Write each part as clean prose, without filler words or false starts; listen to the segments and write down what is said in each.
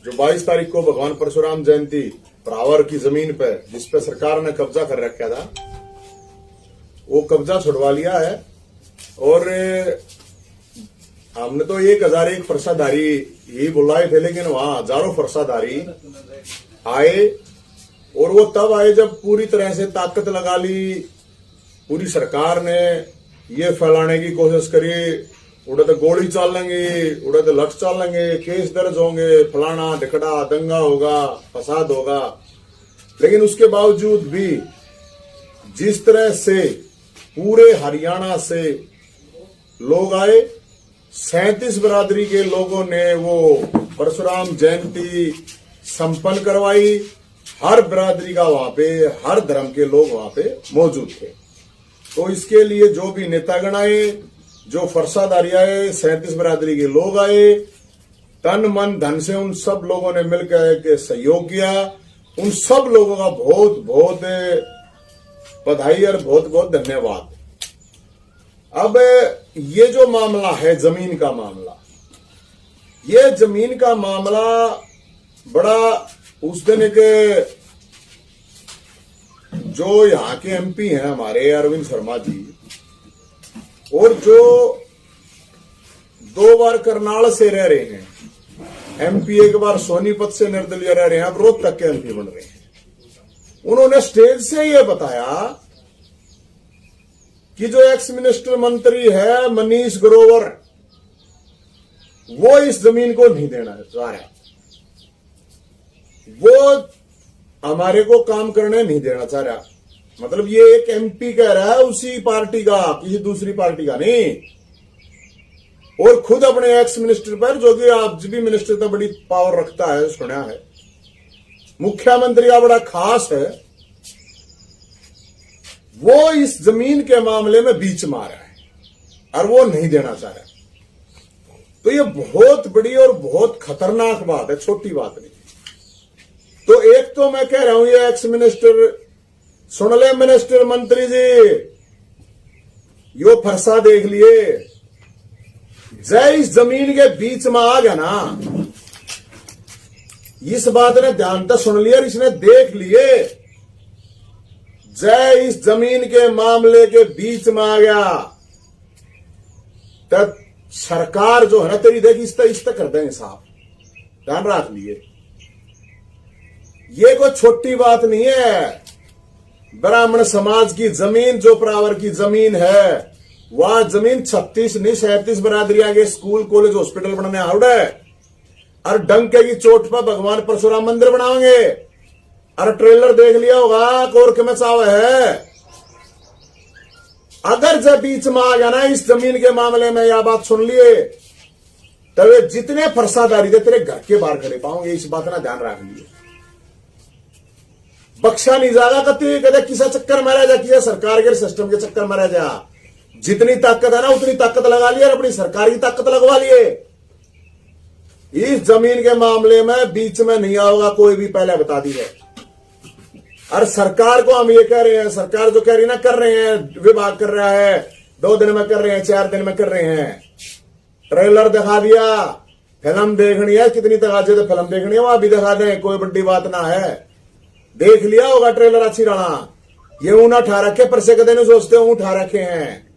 जो 22 तारीख को भगवान परशुराम जयंती प्रावर की जमीन पे जिस पे सरकार ने कब्जा कर रखा था, वो कब्जा छुड़वा लिया है। और हमने तो 1001 फरसाधारी ही बुलाए थे, लेकिन वहां हजारों फरसाधारी आए। और वो तब आए जब पूरी तरह से ताकत लगा ली। पूरी सरकार ने ये फैलाने की कोशिश करी, उड़े तो गोली चल लेंगे, उड़े तो लठ चल लेंगे, केस दर्ज होंगे, फलाना ढिकड़ा दंगा होगा, फसाद होगा। लेकिन उसके बावजूद भी जिस तरह से पूरे हरियाणा से लोग आए, 37 बिरादरी के लोगों ने वो परशुराम जयंती संपन्न करवाई। हर बिरादरी का वहां पे, हर धर्म के लोग वहां पे मौजूद थे। तो इसके लिए जो भी नेतागण आए, जो फरसादारी आए, 37 बिरादरी के लोग आए, तन मन धन से उन सब लोगों ने मिलकर के सहयोग किया। उन सब लोगों का बहुत बहुत बधाई और बहुत बहुत धन्यवाद। अब ये जो मामला है जमीन का मामला, ये जमीन का मामला बड़ा उस दिन के जो यहाँ के एमपी हैं हमारे अरविंद शर्मा जी, और जो 2 बार करनाल से रह रहे हैं एमपी, 1 बार सोनीपत से निर्दलीय रह रहे हैं, अब रोहतक के एमपी बन रहे हैं, उन्होंने स्टेज से ये बताया कि जो एक्स मिनिस्टर मंत्री है मनीष ग्रोवर, वो इस जमीन को नहीं देना चाह रहा, वो हमारे को काम करने नहीं देना चाह रहा। मतलब ये एक एमपी कह रहा है, उसी पार्टी का, किसी दूसरी पार्टी का नहीं। और खुद अपने एक्स मिनिस्टर पर, जो कि आज भी मिनिस्टर तो बड़ी पावर रखता है, सुना है, मुख्यमंत्री का बड़ा खास है, वो इस जमीन के मामले में बीच में आ रहा है और वो नहीं देना चाह रहा। तो ये बहुत बड़ी और बहुत खतरनाक बात है, छोटी बात नहीं। तो एक तो मैं कह रहा हूं, ये एक्स मिनिस्टर सुन ले, मिनिस्टर मंत्री जी, यो फरसा देख लिए, जय इस जमीन के बीच में आ गया ना, इस बात ने ध्यान तक सुन लिया, इसने देख लिए, जय इस जमीन के मामले के बीच में आ गया, तब सरकार जो है ना तेरी, देख इस तक कर देंगे साहब, ध्यान रख लिए। ये कोई छोटी बात नहीं है। ब्राह्मण समाज की जमीन, जो प्रावर की जमीन है, वह जमीन 36 नहीं 37 बिरादरियां के स्कूल कॉलेज हॉस्पिटल बनाने आवड़ है, और डंके की चोट पर भगवान परशुराम मंदिर बनाएंगे। और ट्रेलर देख लिया होगा, कोर्क में चाव है। अगर जब बीच में आ गया ना इस जमीन के मामले में, यह बात सुन लिए, तब जितने फरसादारी थे तेरे घर के बाहर खड़े पाओगे, इस बात ना ध्यान रख लिए। बख्शा नहीं जाएगा कभी, कहते किसा चक्कर में रह जा, किसा सरकार के सिस्टम के चक्कर में रह जा। जितनी ताकत है ना उतनी ताकत लगा लिए, और अपनी सरकार की ताकत लगवा लिए। इस जमीन के मामले में बीच में नहीं आओगा कोई भी, पहले बता दी है। और सरकार को हम ये कह रहे हैं, सरकार जो कह रही ना, कर रहे हैं, विभाग कर रहा है, 2 दिन में कर रहे हैं, 4 दिन में कर रहे हैं। ट्रेलर दिखा दिया, फिल्म देखनी है, कितनी तक आज तो फिल्म देखनी है, वहां भी दिखा दें, कोई बड़ी बात ना है। देख लिया होगा ट्रेलर अच्छी राणा, ये ऊना उठा रखे, पर से कदे नहीं सोचते उठा रखे हैं।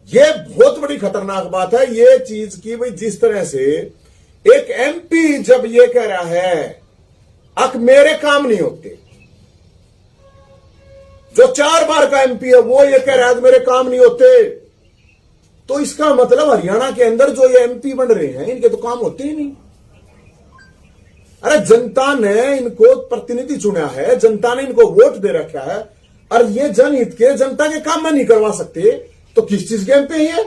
ये बहुत बड़ी खतरनाक बात है ये चीज की, भाई जिस तरह से एक एमपी जब ये कह रहा है अक मेरे काम नहीं होते, जो 4 बार का एमपी है वो ये कह रहा है मेरे काम नहीं होते, तो इसका मतलब हरियाणा के अंदर जो ये एमपी बन रहे हैं इनके तो काम होते ही नहीं। अरे जनता ने इनको प्रतिनिधि चुना है, जनता ने इनको वोट दे रखा है, और ये जनहित के, जनता के काम में नहीं करवा सकते तो किस चीज के एमपी है?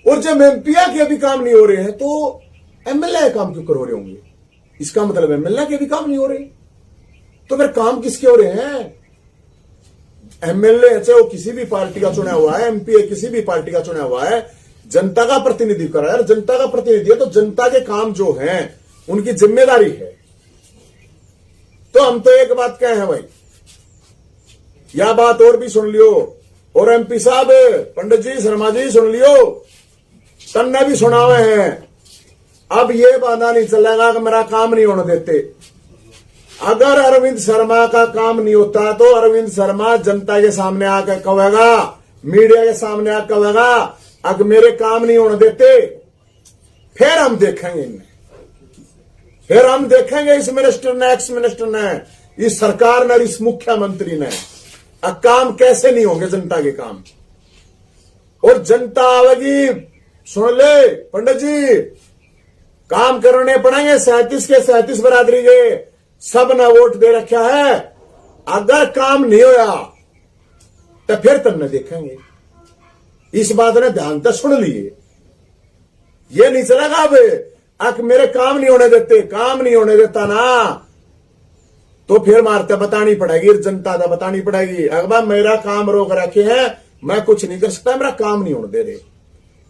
और जब एमपीआ के भी काम नहीं हो रहे हैं तो एमएलए काम क्यों कर रहे होंगे? इसका मतलब एमएलए के भी काम नहीं हो रहे, तो फिर काम किसके हो रहे हैं? एमएलए चाहे वो किसी भी पार्टी का चुना हुआ है, एमपी किसी भी पार्टी का चुना हुआ है, जनता का प्रतिनिधि कर रहा है। जनता का प्रतिनिधि है तो जनता के काम जो हैं उनकी जिम्मेदारी है। तो हम तो एक बात कहे हैं भाई, यह बात और भी सुन लियो, और एमपी साहब पंडित जी शर्मा जी सुन लियो, तन्ने भी सुना हुए हैं। अब ये बहाना नहीं चलेगा कि मेरा काम नहीं होने देते। अगर अरविंद शर्मा का काम नहीं होता तो अरविंद शर्मा जनता के सामने आकर कहेगा, मीडिया के सामने आकर कहेगा, अगर मेरे काम नहीं होने देते फिर हम देखेंगे इन्हें, फिर हम देखेंगे इस मिनिस्टर ने, एक्स मिनिस्टर ने, इस सरकार ने, इस मुख्यमंत्री ने अब काम कैसे नहीं होंगे जनता के काम। और जनता आवेगी, सुन ले पंडित जी, काम करने पड़ेंगे 37 के 37 बरादरी के, सब ने वोट दे रखा है। अगर काम नहीं होया तो फिर तुमने देखेंगे। इस बात ने ध्यान तक सुन लिए, ये नहीं चलेगा अब मेरे काम नहीं होने देते, काम नहीं होने देता ना तो फिर मारते बतानी पड़ेगी, जनता का बतानी पड़ेगी, अगर मेरा काम रोक रखे हैं, मैं कुछ नहीं कर सकता, मेरा काम नहीं होने दे रहे।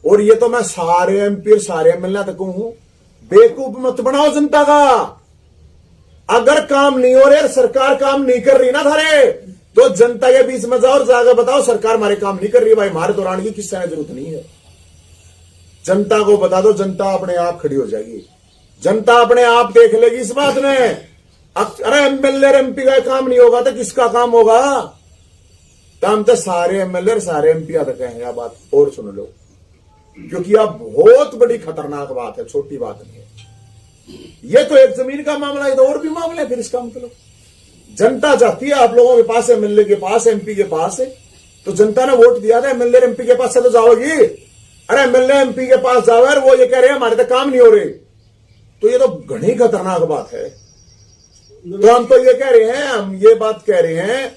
और ये तो मैं सारे एमपी सारे एमएलए तक हूं, बेवकूफ मत बनाओ जनता का। अगर काम नहीं हो रहे, सरकार काम नहीं कर रही ना थारे, तो जनता के बीच में जाओ और जाकर बताओ सरकार हमारे काम नहीं कर रही, भाई हमारे दौरान की किसी ने जरूरत नहीं है। जनता को बता दो, जनता अपने आप खड़ी हो जाएगी, जनता अपने आप देख लेगी इस बात ने। अरे एमएलए एमपी का काम नहीं होगा तो किसका काम होगा? तो हम तो सारे एमएलए सारे एमपी तक कहेंगे यह बात, और सुन लो, क्योंकि अब बहुत बड़ी खतरनाक बात है, छोटी बात नहीं है। ये तो एक जमीन का मामला है, तो और भी मामला है फिर इसका मतलब। जनता चाहती है आप लोगों के पास, एमएलए के पास, एमपी के पास है, तो जनता ने वोट दिया था, एमएलए एमपी के पास से तो जाओगी। अरे एमएलए एमपी के पास जाओ और वो ये कह रहे हैं हमारे तो काम नहीं हो रहे, तो ये तो घनी खतरनाक बात है। तो हम तो ये कह रहे हैं, हम ये बात कह रहे हैं,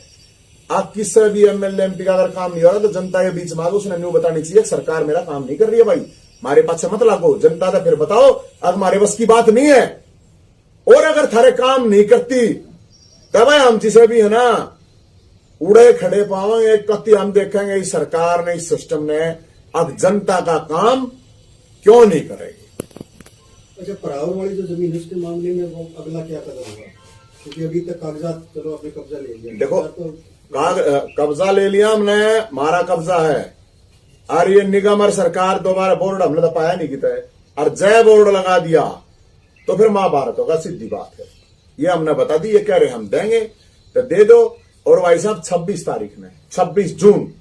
आप किसी भी एमएलए एमपी का अगर काम नहीं हो रहा तो जनता के बीच में उसने न्यू बतानी चाहिए, सरकार मेरा काम नहीं कर रही है भाई, हमारे पास से मत लागो। जनता था फिर बताओ अब हमारे बस की बात नहीं है, और अगर थारे काम नहीं करती तब हम जिसे भी है ना उड़े खड़े पावेंगे, कति हम देखेंगे इस सरकार ने, इस सिस्टम ने अब जनता का काम क्यों नहीं करेगी। अच्छा, परावर वाली जो जमीन है उसके मामले में वो अगला क्या कदम होगा? क्योंकि अभी तक कागजात चलो आपने कब्जा ले लिया, देखो तो कब्जा ले लिया हमने, हमारा कब्जा है। और ये निगम और सरकार दोबारा बोर्ड हमने तो पाया नहीं किता है, और जय बोर्ड लगा दिया तो फिर महाभारत होगा, सीधी बात है। ये हमने बता दी, ये कह रहे हम देंगे तो दे दो। और भाई साहब 26 तारीख में 26 जून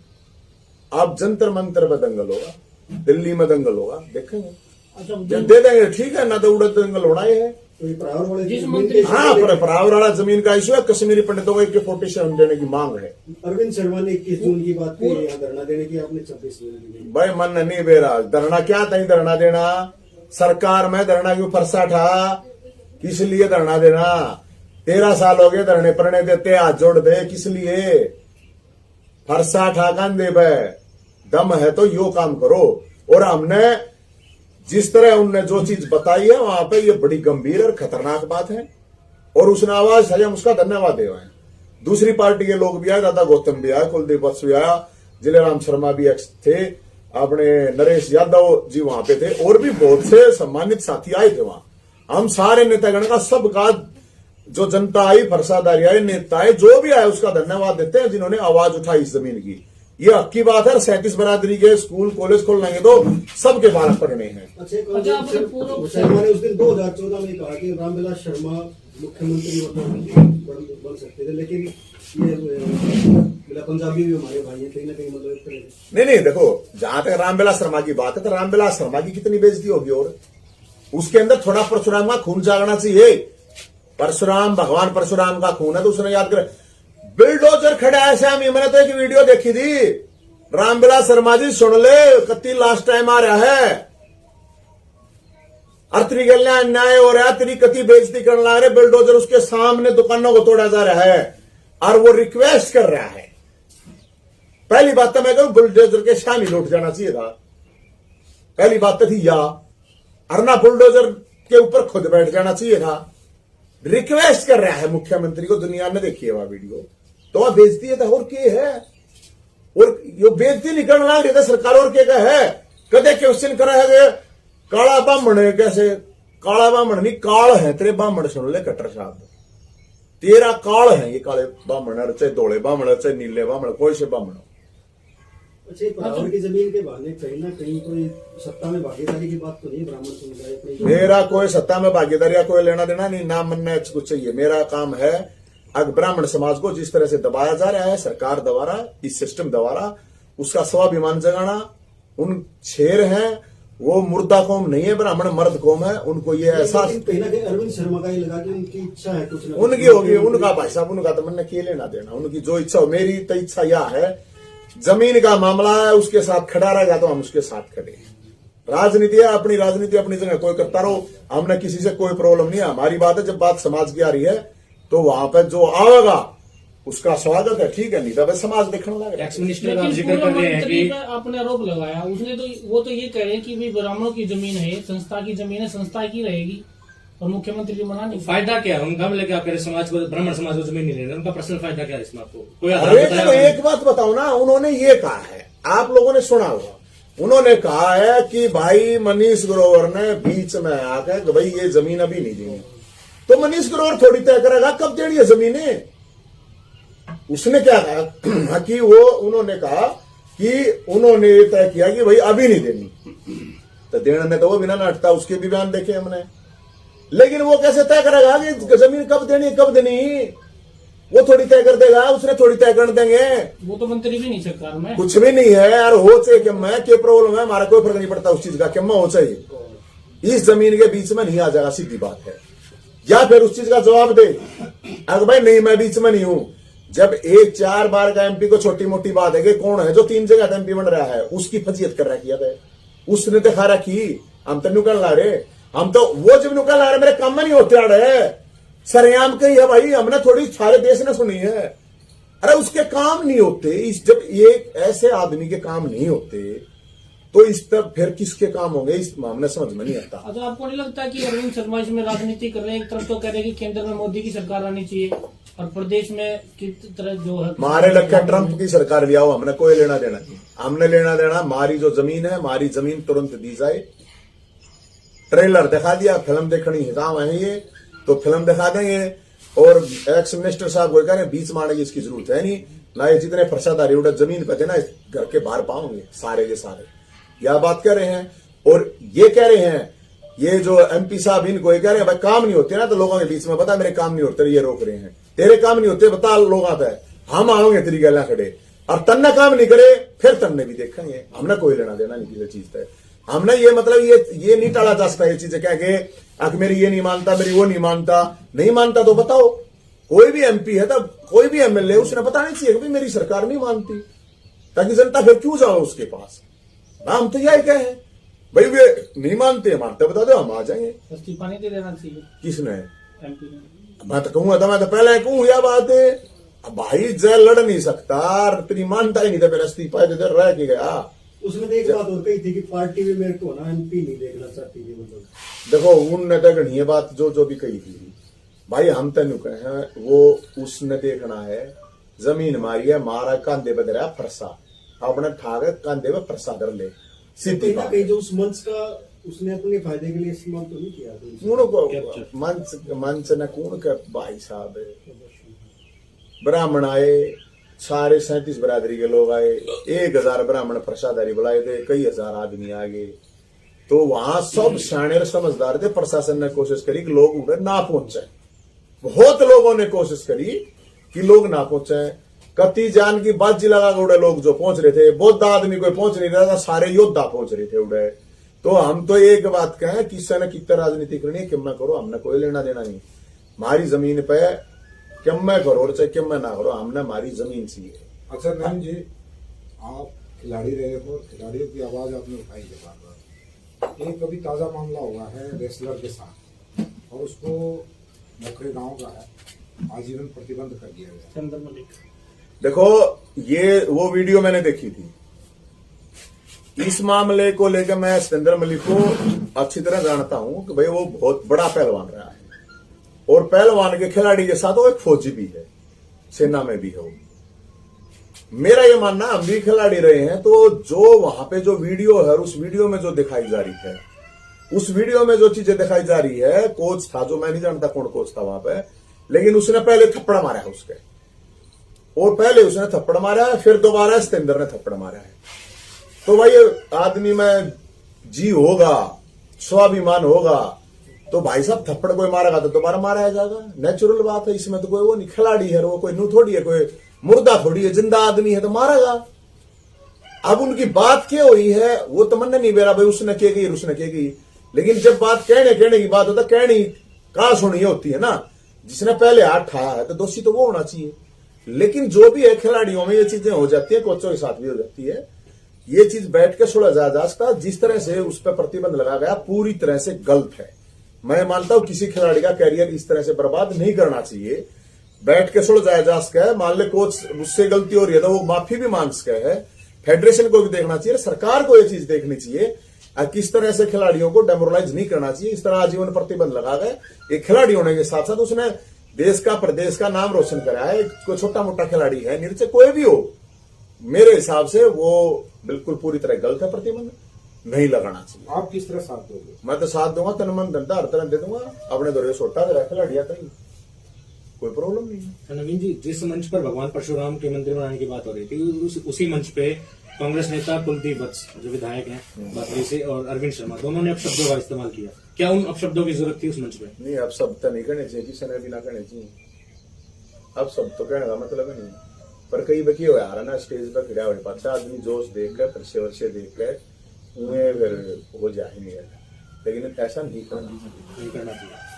अब जंतर मंतर पर दंगल होगा, दिल्ली में दंगल होगा, देखेंगे। अच्छा, जब दे देंगे ठीक है, ना तो उड़द दंगल होना ही है। तो ये परावर वाले जिस जमीन मंत्री- के- हाँ, परावर वाला जमीन का इशू है, कश्मीरी पंडितों को 47 देने की मांग है। अरविंद शर्मा ने 21 जून की बात की, यहाँ धरना देने की, आपने 26 जून की। भाई मन नहीं बेरा, धरना क्या तई धरना देना, सरकार में धरना क्यों फरसा था, किस लिए धरना देना? 13 साल हो गए धरने पड़ने देते, हाथ जोड़ दे, किस लिए फरसा ठाकन दे बे, दम है तो यो काम करो। और हमने जिस तरह उनने जो चीज बताई है वहां पे, ये बड़ी गंभीर और खतरनाक बात है, और उसने आवाज है, हम उसका धन्यवाद दे रहे हैं। दूसरी पार्टी के लोग भी आए, दादा गौतम भी आया, कुलदीप वत्स भी आया, जिलेराम शर्मा भी थे, अपने नरेश यादव जी वहां पे थे, और भी बहुत से सम्मानित साथी आए थे वहां। हम सारे नेतागण का, सबका, जो जनता आई, फरसादारी आई, नेता आए, जो भी आए उसका धन्यवाद देते हैं जिन्होंने आवाज उठाई इस जमीन की। ये हक की बात है। 37 बरादरी के स्कूल कॉलेज खोल लेंगे तो सबके बालक पढ़ने हैं। अच्छा, एक और शर्मा ने उस दिन 2014 में कहा कि रामविलास शर्मा मुख्यमंत्री बन सकते थे, लेकिन ये मेरा पंजाबी भी हमारे भाई है, कहीं ना कहीं मतलब इस तरह से। नहीं, देखो जहां तक रामविलास शर्मा की बात है तो रामविलास शर्मा की कितनी बेइज्जती होगी, और उसके अंदर थोड़ा परशुराम का खून जागना चाहिए। परशुराम, भगवान परशुराम का खून है, तो उसने याद कर, बिल्डोजर खड़ा है श्याम, मैंने तो एक वीडियो देखी थी, रामविलास शर्मा जी सुन ले, कति लास्ट टाइम आ रहा है, अर्तरी गलना अन्याय हो रहा है, तेरी कति बेइज्जती करने लग रहे, बिल्डोजर उसके सामने दुकानों को तोड़ा जा रहा है, और वो रिक्वेस्ट कर रहा है। पहली बात तो मैं कहूं, बुलडोजर के शामिल उठ जाना चाहिए था, पहली बात तो थी, या अरना बुलडोजर के ऊपर खुद बैठ जाना चाहिए था। रिक्वेस्ट कर रहा है मुख्यमंत्री को, दुनिया ने देखी है वह वीडियो, तो वह बेइज्जती है, और के है, और यो बेइज्जती निकल रहा है सरकार, और के है, कदे क्वेश्चन करा है, काला बामण है, कैसे काला बामण नहीं, काल है तेरे बामण, सुन ले कट्टर साहब, तेरा काल है ये काले बामण, चाहे धोले बामण, चाहे नीले बामण, कोई से बामण, अच्छा, ये परावर की जमीन के बहाने कहीं ना कहीं कोई सत्ता में भागीदारी की बात तो नहीं है ब्राह्मण समुदाय अपनी जो- मेरा कोई सत्ता में भागीदारी या कोई लेना देना नहीं, ना मनना कुछ चाहिए। मेरा काम है अगर ब्राह्मण समाज को जिस तरह से दबाया जा रहा है सरकार द्वारा, इस सिस्टम द्वारा, उसका स्वाभिमान जगाना। उन शेर हैं, वो मुर्दा कौम नहीं है, ब्राह्मण मर्द कौम है, उनको ये एहसास लेकिन कहीं ना कहीं अरविंद शर्मा का ये लगा कि उनकी इच्छा है कुछ ना कुछ। उनकी होगी, उनका भाई साहब, उनका तो मन के लेना देना, उनकी जो इच्छा हो। मेरी तो इच्छा यह है, जमीन का मामला है, उसके साथ खड़ा रहेगा तो हम उसके साथ खड़े हैं। राजनीति है, अपनी राजनीति अपनी जगह कोई करता रहो, हमने किसी से कोई प्रॉब्लम नहीं है। हमारी बात है, जब बात समाज की आ रही है तो वहां पर जो आएगा उसका स्वागत है, ठीक है, नहीं तो समाज देखने लगा। एक्स मिनिस्टर का लेकिन जिक्र कर रहे हैं मंत्री कि पे आपने आरोप लगाया, उसने तो वो तो ये कह रहे हैं कि भी ब्राह्मणों की जमीन है, संस्था की जमीन है, संस्था की रहेगी, और मुख्यमंत्री जी मना नहीं। फायदा क्या है उनका, लेके आप कह रहे समाज को, ब्राह्मण समाज को जमीन नहीं लेना, उनका पर्सनल फायदा क्या है इसमें? आपको कोई आधार अरे बताया तो आपने? एक बात बताओ ना, उन्होंने ये कहा है, आप लोगों ने सुना होगा, उन्होंने कहा है कि भाई मनीष ग्रोवर ने बीच में आकर कि भाई ये जमीन अभी नहीं देनी। तो मनीष ग्रोवर थोड़ी तय करेगा कब देनी है जमीनें। उसने क्या कहा कि वो उन्होंने कहा कि उन्होंने ये तय किया कि भाई अभी नहीं देनी, तो देने ने तो वो बिना नाटता, उसके भी बयान देखे हमने। लेकिन वो कैसे तय करेगा कि जमीन कब देनी कब देनी? वो थोड़ी तय कर देगा, उसने थोड़ी तय कर देंगे। वो तो मंत्री भी नहीं सरकार में। कुछ भी नहीं है यार, हो चाहे कि मैं क्या प्रॉब्लम है, हमारा कोई फर्क नहीं पड़ता उस चीज का, क्या हो चाहिए इस जमीन के बीच में नहीं आ जाएगा, सीधी बात है। या फिर उस चीज का जवाब दे अगर भाई नहीं मैं बीच में नहीं हूं। जब एक 4 बार का एमपी को छोटी मोटी बात है कि कौन है जो 3 जगह एमपी बन रहा है, उसकी फजीयत कर रखी है, उसने दिखा रखी। हम तो नुकल ला रहे, हम तो वो जब नुकल ला रहे मेरे काम में नहीं होते आ रहे, सरेआम कही है भाई, हमने थोड़ी सारे देश ने सुनी है। अरे उसके काम नहीं होते, इस जब एक ऐसे आदमी के काम नहीं होते तो इस तरह फिर किसके काम होंगे, इस मामले समझ में नहीं आता। अच्छा, आपको नहीं लगता कि अरविंद शर्मा इसमें राजनीति कर रहे हैं? एक तरफ तो कह रहे हैं कि केंद्र में मोदी की सरकार आनी चाहिए और प्रदेश में किस तरह जो है मारे लक्ष्य ट्रंप की सरकार लिया हो, हमने कोई लेना देना नहीं। हमने लेना देना हमारी जो जमीन है, हमारी जमीन तुरंत दी जाए। ट्रेलर दिखा दिया, फिल्म देखनी हिसाब है ये तो फिल्म दिखा देंगे। और एक्स मिनिस्टर साहब वो कह रहे हैं बीच मारने की इसकी जरूरत है नहीं, ना ये जितने फरसादारी उड़ा जमीन पे थे ना घर के बाहर पाओगे सारे के सारे, यह बात कह रहे हैं। और ये कह रहे हैं, ये जो एमपी साहब इनको ये कह रहे हैं भाई काम नहीं होते ना तो लोगों के बीच में बता मेरे काम नहीं होते, ये रोक रहे हैं। तेरे काम नहीं होते बता लोग आता है, हम आओगे तेरी गला खड़े, और तन्ने काम नहीं करे फिर तन्ने भी देखेंगे। हमने कोई लेना देना नहीं किसी चीज है। हमने ये मतलब ये नहीं टाला जा सकता ये चीजें क्या कि मेरी ये नहीं मानता, मेरी वो नहीं मानता। नहीं मानता तो बताओ, कोई भी एमपी है तब कोई भी एमएलए उसने बताना चाहिए कि मेरी सरकार नहीं मानती, ताकि जनता फिर क्यों जाओ उसके पास। हम तो यही कहे भाई वे नहीं मानते, मानते बता दो हम आ जाएंगे। इस्तीफा नहीं दे देना चाहिए किसने? एमपी ने। मैं तो कहूंगा तो मैं तो पहले कहूं यह बात है, अब भाई जय लड़ नहीं सकता, तेरी मानता ही नहीं था, मेरा इस्तीफा दे रह के गया। उसमें तो एक बात और कही थी कि पार्टी भी मेरे को ना एमपी नहीं देखना चाहती थी, मतलब देखो उनने तो गढ़ी है बात जो भी कही थी भाई, हम तेन कहे वो उसने देखना है जमीन मारी है, मारा कांधे पे दे फरसा, अपने ठाक कांधे पे फरसा कर ले, सीधी कहीं ना बात। कहीं जो उस मंच का उसने अपने फायदे के लिए इस्तेमाल तो नहीं किया कौन को मंच ने कौन के भाई साहब ब्राह्मण आए, सारे 37 बरादरी के लोग आए, 1000 ब्राह्मण प्रसादारी बुलाए थे, कई हजार आदमी आ गए। तो वहां सब सियाणे और समझदार थे। प्रशासन ने कोशिश करी कि लोग उधर ना पहुंचे, बहुत लोगों ने कोशिश करी कि लोग ना पहुंचे। कति जान की बाजी लगा के उड़े लोग जो पहुंच रहे थे, बहुत आदमी कोई पहुंच नहीं रहा था, सारे योद्धा पहुंच रहे थे उड़े। तो हम तो एक बात कहें कि इससे कितना राजनीति करनी है, क्यों करो, हमने कोई लेना देना नहीं। हमारी जमीन पे क्यों करो और चाहे क्यों ना करो, हमने हमारी जमीन चाहिए। अच्छा नवीन जी, आप खिलाड़ी रहे हो, खिलाड़ियों की आवाज आपने उठाई है बार बार। एक अभी ताजा मामला हुआ है रेसलर के साथ, और उसको मोखरे गांव का है, आजीवन प्रतिबंध कर दिया गया। चंदर मलिक। देखो ये वो वीडियो मैंने देखी थी। इस मामले को लेकर मैं चंदर मलिक को अच्छी तरह जानता हूं कि भाई वो बहुत बड़ा पहलवान रहा है, और पहलवान के खिलाड़ी के साथ वो एक फौजी भी है, सेना में भी है वो। मेरा ये मानना, हम भी खिलाड़ी रहे हैं, तो जो वहां पे जो वीडियो है, उस वीडियो में जो दिखाई जा रही है, उस वीडियो में जो चीजें दिखाई जा रही है, कोच था जो मैं नहीं जानता कौन कोच था वहां पे, लेकिन उसने पहले थप्पड़ मारा है उसके, और पहले उसने थप्पड़ मारा है, फिर दोबारा सतेंद्र ने थप्पड़ मारा है। तो भाई आदमी में जी होगा, स्वाभिमान होगा, तो भाई साहब थप्पड़ कोई मारेगा तो दोबारा मारा जाएगा, नेचुरल बात है। इसमें तो कोई वो नहीं, खिलाड़ी है वो, कोई नू थोड़ी है, कोई मुर्दा थोड़ी है, जिंदा आदमी है तो मारेगा। अब उनकी बात क्या हुई है वो तो मन नहीं बेरा भाई उसने क्या की उसने क्या की, लेकिन जब बात कहने की बात होता है, कहनी कहा सुनी होती है ना, जिसने पहले हाथ ठाया है तो दोषी तो वो होना चाहिए। लेकिन जो भी है खिलाड़ियों में ये चीजें हो जाती है, कोचों के साथ भी हो जाती है, ये चीज बैठ के सुलझा जा सकता। जिस तरह से उस पर प्रतिबंध लगा गया पूरी तरह से गलत है। मैं मानता हूं किसी खिलाड़ी का कैरियर इस तरह से बर्बाद नहीं करना चाहिए। बैठ के सुलझाया जा सका है, मान ले कोच उससे गलती हो रही है तो वो माफी भी मांग सका है। फेडरेशन को भी देखना चाहिए, सरकार को ये चीज देखनी चाहिए, किस तरह से खिलाड़ियों को डेमोरलाइज नहीं करना चाहिए। इस तरह आजीवन प्रतिबंध लगा गए, एक खिलाड़ी होने के साथ साथ उसने देश का प्रदेश का नाम रोशन करा है। कोई छोटा मोटा खिलाड़ी है, निश्चय कोई भी हो, मेरे हिसाब से वो बिल्कुल पूरी तरह गलत है, प्रतिबंध नहीं लगाना चाहिए। आप किस तरह साथ दोगे? मैं तो साथ दूंगा, तन मन धन हर तरह दे दूंगा, अपने दौरे सोटा दे रखा लड़िया कहीं कोई प्रॉब्लम नहीं है। नवीन जी, जिस मंच पर भगवान परशुराम के मंदिर बनाने की बात हो रही थी, उसी मंच पे कांग्रेस नेता कुलदीप वत्स जो विधायक हैं बकरी से और अरविंद शर्मा, दोनों ने अपशब्दों का इस्तेमाल किया। क्या उन अपशब्दों की जरूरत थी उस मंच पे? नहीं, अब शब्द तो नहीं कहने चाहिए, किसी ने भी ना कहने चाहिए। अब शब्द तो कहने का मतलब है नहीं, पर कई बकी हो यार ना, स्टेज पर खड़ा हो पाता आदमी जोश देख कर, परसे वर्षे देख कर उन्हें फिर हो जाए नहीं है, लेकिन ऐसा नहीं करना चाहिए।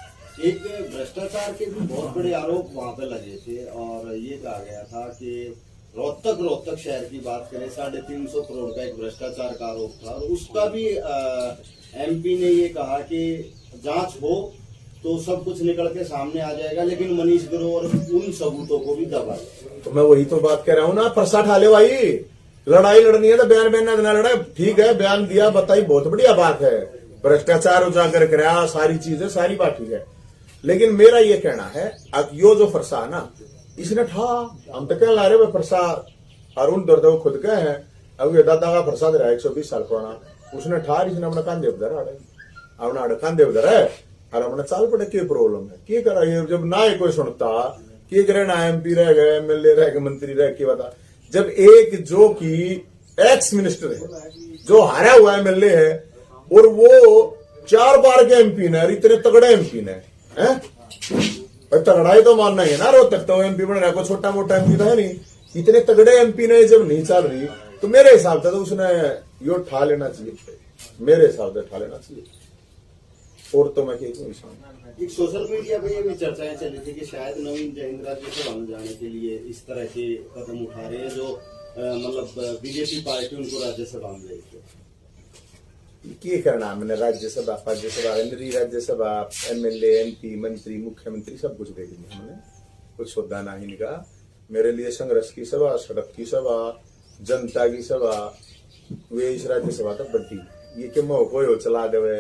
एक भ्रष्टाचार के भी बहुत बड़े आरोप वहां पे लगे थे और ये कहा गया था कि रोहतक शहर की बात करें 350 करोड़ का एक भ्रष्टाचार का आरोप था और उसका भी एमपी ने ये कहा कि जांच हो तो सब कुछ निकल के सामने आ जाएगा, लेकिन मनीष ग्रोवर उन सबूतों को भी दबा। तो मैं वही तो बात कह रहा हूँ ना, परसा ठा ले भाई, लड़ाई लड़नी है तो बयान ना लड़े, ठीक है बयान दिया बताई बहुत बढ़िया बात है, भ्रष्टाचार उजागर कराया, सारी चीजें सारी बात ठीक है, लेकिन मेरा ये कहना है अब यो जो फरसा है ना इसने ठा, हम तो क्या ला रहे फरसा अरुण दर्द वो खुद के हैं, अब ये दादा का फरसा दे रहा है 120 साल पुराना, उसने ठार इसने अपना कांधे उधर अपना कांधे उधर है और अपना चाल पड़े क्या प्रॉब्लम है, क्या करा ये जब ना कोई सुनता क्या करे ना, एमपी रह गए, एमएलए रह गए, मंत्री रह के बता, जब एक जो की एक्स मिनिस्टर है जो हारा हुआ एमएलए है और वो 4 बार के एमपी ने, इतने तगड़े एमपी ने हैं, तगड़ाई तो मानना ही है ना, रोहतक तो एमपी बन रहा है, कोई छोटा मोटा एमपी तो है नहीं, इतने तगड़े एमपी ने जब नहीं चल रही तो मेरे हिसाब से तो उसने यो ठा लेना चाहिए, मेरे हिसाब से ठा लेना चाहिए। और तो मैं एक सोशल मीडिया पे ये भी चर्चाएं चली थी कि शायद नवीन जैन राज्यसभा में जाने के लिए इस तरह के कदम उठा रहे हैं जो मतलब बीजेपी पार्टी उनको राज्यसभा में ले क्या करना मैंने, राज्यसभा राज्यसभा एमएलए एमपी मंत्री मुख्यमंत्री सब कुछ देख लिया हमने, कुछ सौदा ना ही निकाला। मेरे लिए संघर्ष की सभा, सड़क की सभा, जनता की सभा, वे इस राज्यसभा तक बढ़ती, ये कि मैं कोई चला देवे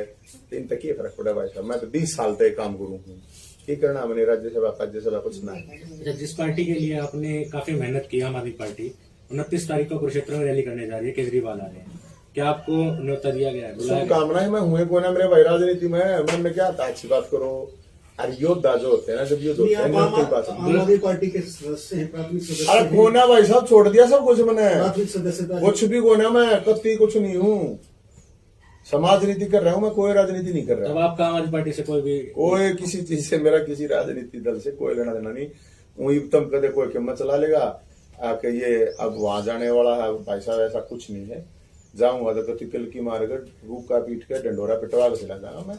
इन तक फर्क पड़ा भाई साहब, मैं तो 20 साल तक काम करूँ हूँ, क्या करना मैंने राज्यसभा कुछ ना है। जिस पार्टी के लिए आपने काफी मेहनत की, आम आदमी पार्टी 29 तारीख को कुरुक्षेत्र में रैली करने जा रही है, केजरीवाल आ रहे हैं, क्या आपको न्योता दिया गया है? शुभकामनाएं, मैं हुए को ना मेरे भाई राजनीति में, मैंने क्या था अच्छी बात करो, अरे योद्धा जो होते हैं ना, जब युद्ध होते हैं आम आदमी पार्टी के सदस्य हैं, प्राथमिक सदस्य। अरे कोना भाई साहब छोड़ दिया सब कुछ मैंने, प्राथमिक सदस्यता कुछ भी कोना, मैं कत्ती कुछ नहीं हूँ, समाज नीति कर रहा हूँ मैं, कोई राजनीति नहीं कर तब रहा। आपका आम आदमी पार्टी से कोई किसी चीज से मेरा किसी राजनीति दल से कोई लेना देना नहीं, वही तुम कदे कोई कीमत चला लेगा आके ये अब वहां जाने वाला है भाई साहब, ऐसा कुछ नहीं है। जाऊंगा तो कति तिल की मारकर रूका पीट के डंडोरा पिटवा के चला जाऊंगा मैं,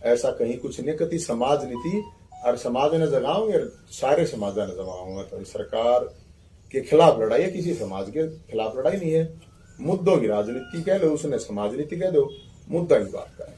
ऐसा कहीं कुछ नहीं। कति समाज नीति और समाज ने जगाऊंगे, सारे समाज ने जगाऊंगा, तो सरकार के खिलाफ लड़ाई है, किसी समाज के खिलाफ लड़ाई नहीं है। मुद्दों की राजनीति कह लो, उसने समाज नीति कह दो, मुद्दा की बात करें।